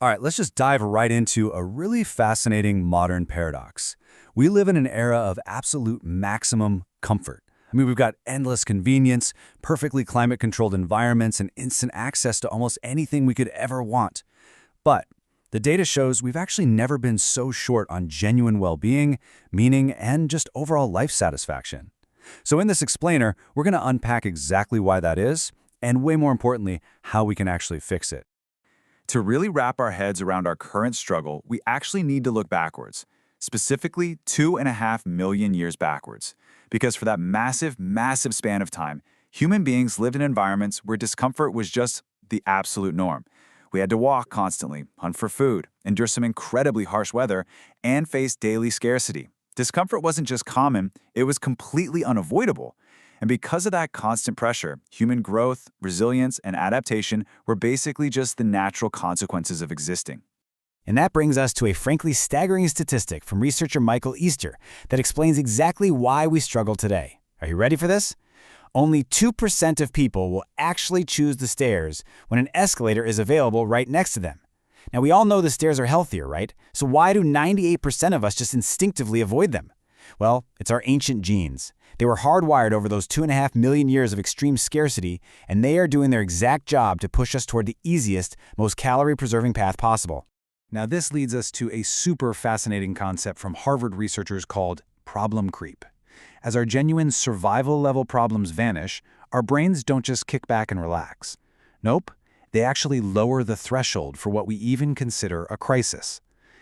All right, let's just dive right into a really fascinating modern paradox. We live in an era of absolute maximum comfort. I mean, we've got endless convenience, perfectly climate-controlled environments, and instant access to almost anything we could ever want. But the data shows we've actually never been so short on genuine well-being, meaning, and just overall life satisfaction. So in this explainer, we're going to unpack exactly why that is, and way more importantly, how we can actually fix it. To really wrap our heads around our current struggle, we actually need to look backwards, specifically 2.5 million years backwards. Because for that massive, massive span of time, human beings lived in environments where discomfort was just the absolute norm. We had to walk constantly, hunt for food, endure some incredibly harsh weather, and face daily scarcity. Discomfort wasn't just common, it was completely unavoidable. And because of that constant pressure, human growth, resilience, and adaptation were basically just the natural consequences of existing. And that brings us to a frankly staggering statistic from researcher Michael Easter that explains exactly why we struggle today. Are you ready for this? Only 2% of people will actually choose the stairs when an escalator is available right next to them. Now, we all know the stairs are healthier, right? So why do 98% of us just instinctively avoid them? Well, it's our ancient genes. They were hardwired over those 2.5 million years of extreme scarcity, and they are doing their exact job to push us toward the easiest, most calorie-preserving path possible. Now, this leads us to a super fascinating concept from Harvard researchers called problem creep. As our genuine survival-level problems vanish, our brains don't just kick back and relax. Nope, they actually lower the threshold for what we even consider a crisis.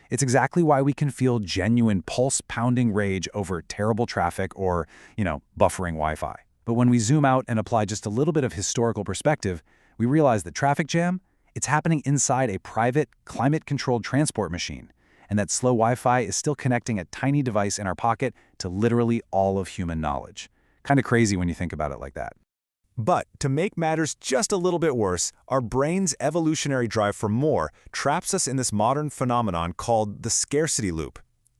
It's exactly why we can feel genuine pulse-pounding rage over terrible traffic or, buffering Wi-Fi. But when we zoom out and apply just a little bit of historical perspective, we realize that traffic jam, it's happening inside a private, climate-controlled transport machine, and that slow Wi-Fi is still connecting a tiny device in our pocket to literally all of human knowledge. Kind of crazy when you think about it like that. But to make matters just a little bit worse, our brain's evolutionary drive for more traps us in this modern phenomenon called the scarcity loop.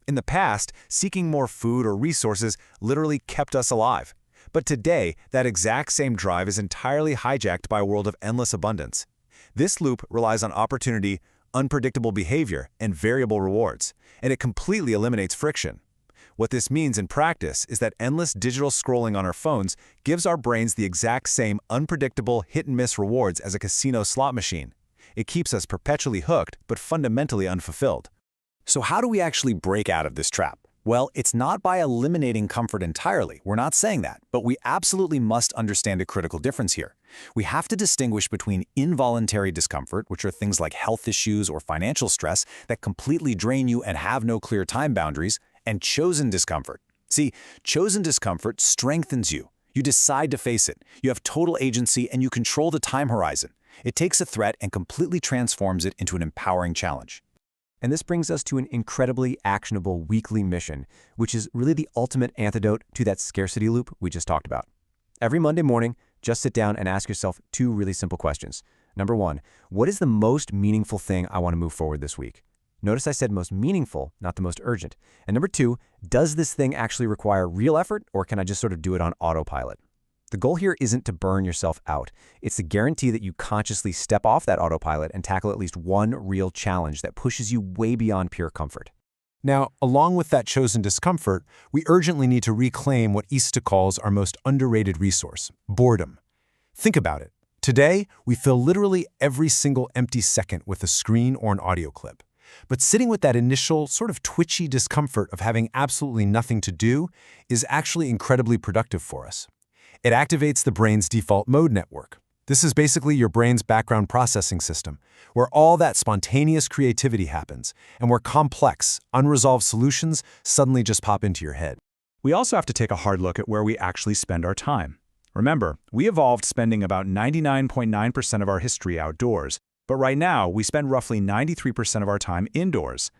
In the past, seeking more food or resources literally kept us alive. But today, that exact same drive is entirely hijacked by a world of endless abundance. This loop relies on opportunity, unpredictable behavior, and variable rewards, and it completely eliminates friction. What this means in practice is that endless digital scrolling on our phones gives our brains the exact same unpredictable hit-and-miss rewards as a casino slot machine. It keeps us perpetually hooked, but fundamentally unfulfilled. So how do we actually break out of this trap? Well, it's not by eliminating comfort entirely. We're not saying that, but we absolutely must understand a critical difference here. We have to distinguish between involuntary discomfort, which are things like health issues or financial stress that completely drain you and have no clear time boundaries, and chosen discomfort. See, chosen discomfort strengthens you. You decide to face it. You have total agency and you control the time horizon. It takes a threat and completely transforms it into an empowering challenge. And this brings us to an incredibly actionable weekly mission, which is really the ultimate antidote to that scarcity loop we just talked about. Every Monday morning, just sit down and ask yourself two really simple questions. Number one, what is the most meaningful thing I want to move forward this week? Notice I said most meaningful, not the most urgent. And number two, does this thing actually require real effort, or can I just sort of do it on autopilot? The goal here isn't to burn yourself out. It's to guarantee that you consciously step off that autopilot and tackle at least one real challenge that pushes you way beyond pure comfort. Now, along with that chosen discomfort, we urgently need to reclaim what Easter calls our most underrated resource, boredom. Think about it. Today, we fill literally every single empty second with a screen or an audio clip. But sitting with that initial sort of twitchy discomfort of having absolutely nothing to do is actually incredibly productive for us. It activates the brain's default mode network. This is basically your brain's background processing system, where all that spontaneous creativity happens and where complex, unresolved solutions suddenly just pop into your head. We also have to take a hard look at where we actually spend our time. Remember, we evolved spending about 99.9% of our history outdoors, but right now we spend roughly 93% of our time indoors.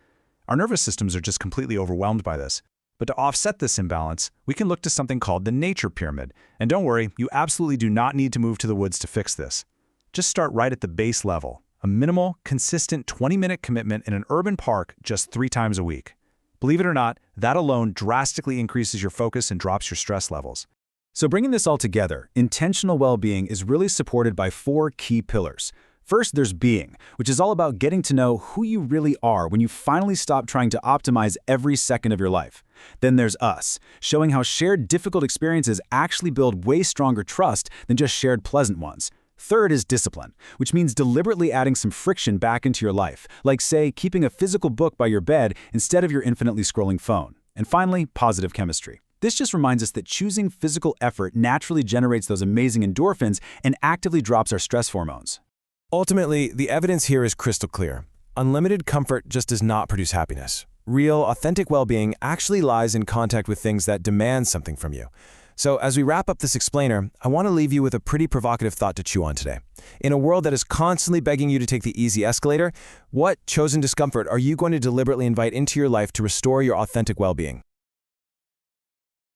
Our nervous systems are just completely overwhelmed by this. But to offset this imbalance, we can look to something called the nature pyramid. And don't worry, you absolutely do not need to move to the woods to fix this. Just start right at the base level, a minimal, consistent 20-minute commitment in an urban park just 3 times a week. Believe it or not, that alone drastically increases your focus and drops your stress levels. So bringing this all together, intentional well-being is really supported by 4 key pillars. First, there's being, which is all about getting to know who you really are when you finally stop trying to optimize every second of your life. Then there's us, showing how shared difficult experiences actually build way stronger trust than just shared pleasant ones. Third is discipline, which means deliberately adding some friction back into your life, like, say, keeping a physical book by your bed instead of your infinitely scrolling phone. And finally, positive chemistry. This just reminds us that choosing physical effort naturally generates those amazing endorphins and actively drops our stress hormones. Ultimately, the evidence here is crystal clear. Unlimited comfort just does not produce happiness. Real, authentic well-being actually lies in contact with things that demand something from you. So as we wrap up this explainer, I want to leave you with a pretty provocative thought to chew on today. In a world that is constantly begging you to take the easy escalator, what chosen discomfort are you going to deliberately invite into your life to restore your authentic well-being?